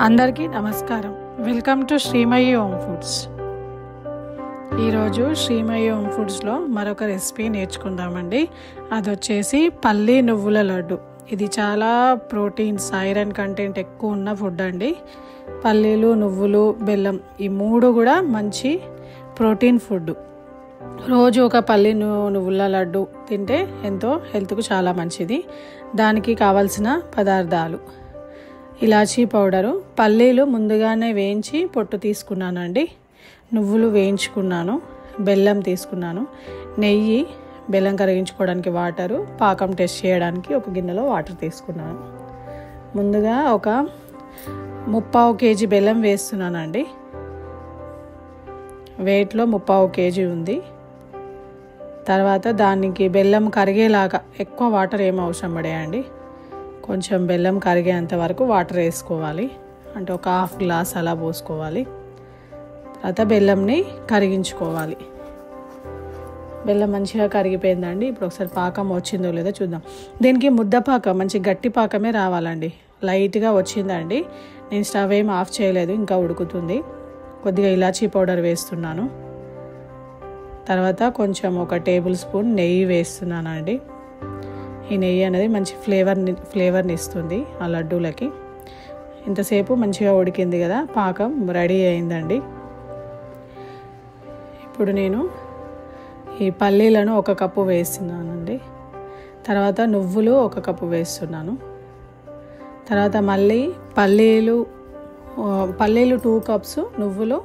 అందరికీ నమస్కారం. Welcome to Srimayi home foods. ఈరోజు శ్రీమయి హోమ్ ఫుడ్స్లో మరొక రెసిపీ నేర్చుకుందామండి. అది వచ్చేసి పల్లి నువ్వుల లడ్డు. ఇది చాలా ప్రోటీన్స్, ఐరన్ కంటెంట్ ఎక్కువ ఉన్న ఫుడ్ అండి. పల్లీలు, నువ్వులు, బెల్లం ఈ మూడు కూడా మంచి ప్రోటీన్ ఫుడ్. రోజు ఒక పల్లి నువ్వుల లడ్డు తింటే ఎంతో హెల్త్కు చాలా మంచిది. దానికి కావాల్సిన పదార్థాలు: ఇలాచీ పౌడరు, పల్లీలు ముందుగానే వేయించి పొట్టు తీసుకున్నానండి, నువ్వులు వేయించుకున్నాను, బెల్లం తీసుకున్నాను, నెయ్యి, బెల్లం కరిగించుకోవడానికి వాటరు, పాకం టెస్ట్ చేయడానికి ఒక గిన్నెలో వాటర్ తీసుకున్నాను. ముందుగా ఒక 3/4 కేజీ బెల్లం వేస్తున్నానండి. వెయిట్లో 3/4 కేజీ ఉంది. తర్వాత దానికి బెల్లం కరిగేలాగా ఎక్కువ వాటర్ ఏం అవసరం పడేయండి. కొంచెం బెల్లం కరిగేంత వరకు వాటర్ వేసుకోవాలి. అంటే ఒక 1/2 గ్లాస్ అలా పోసుకోవాలి. తర్వాత బెల్లంని కరిగించుకోవాలి. బెల్లం మంచిగా కరిగిపోయిందండి. ఇప్పుడు ఒకసారి పాకం వచ్చిందో లేదో చూద్దాం. దీనికి ముద్ద పాకం, మంచి గట్టి పాకమే రావాలండి. లైట్గా వచ్చిందండి. నేను స్టవ్ ఏం ఆఫ్ చేయలేదు, ఇంకా ఉడుకుతుంది. కొద్దిగా ఇలాచీ పౌడర్ వేస్తున్నాను. తర్వాత కొంచెం ఒక టేబుల్ స్పూన్ నెయ్యి వేస్తున్నానండి. ఈ నెయ్యి అనేది మంచి ఫ్లేవర్ని ఇస్తుంది ఆ లడ్డూలకి. ఇంతసేపు మంచిగా ఉడికింది కదా, పాకం రెడీ అయిందండి. ఇప్పుడు నేను ఈ పల్లీలను 1 కప్పు వేస్తున్నానండి. తర్వాత నువ్వులు 1 కప్పు వేస్తున్నాను. తర్వాత మళ్ళీ పల్లీలు 2 కప్స్, నువ్వులు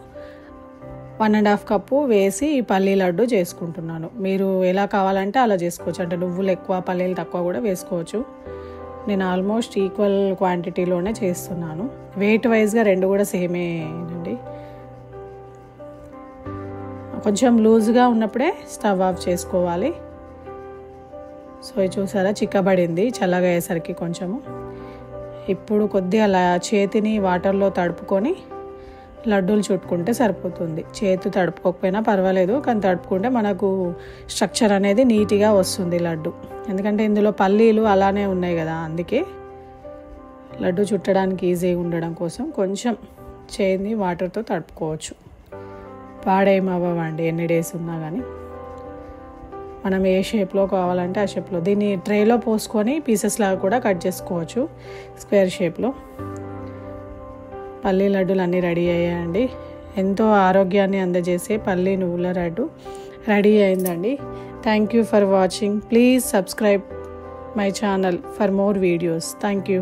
1.5 కప్పు వేసి ఈ పల్లీ లడ్డు చేసుకుంటున్నాను. మీరు ఎలా కావాలంటే అలా చేసుకోవచ్చు. అంటే నువ్వులు ఎక్కువ, పల్లీలు తక్కువ కూడా వేసుకోవచ్చు. నేను ఆల్మోస్ట్ ఈక్వల్ క్వాంటిటీలోనే చేస్తున్నాను. వెయిట్ వైజ్గా రెండు కూడా సేమేనండి. కొంచెం లూజ్గా ఉన్నప్పుడే స్టవ్ ఆఫ్ చేసుకోవాలి. సో ఇది చూసారా, చిక్కబడింది చల్లగా అయ్యేసరికి కొంచెము. ఇప్పుడు కొద్దిగా చేతిని వాటర్లో తడుపుకొని లడ్డూలు చుట్టుకుంటే సరిపోతుంది. చేతి తడుపుకోకపోయినా పర్వాలేదు, కానీ తడుపుకుంటే మనకు స్ట్రక్చర్ అనేది నీట్గా వస్తుంది లడ్డు. ఎందుకంటే ఇందులో పల్లీలు అలానే ఉన్నాయి కదా, అందుకే లడ్డు చుట్టడానికి ఈజీగా ఉండడం కోసం కొంచెం చేతిని వాటర్తో తడుపుకోవచ్చు. పాడేమవ్వండి ఎన్ని డేస్ ఉన్నా కానీ. మనం ఏ షేప్లో కావాలంటే ఆ షేప్లో. దీన్ని ట్రేలో పోసుకొని పీసెస్ లాగా కూడా కట్ చేసుకోవచ్చు, స్క్వేర్ షేప్లో. పల్లీ లడ్డూలు అన్నీ రెడీ అయ్యాయండి. ఎంతో ఆరోగ్యాన్ని అందజేసే పల్లీ నువ్వుల లడ్డు రెడీ అయిందండి. Thank you for watching. Please subscribe my channel for more videos. Thank you.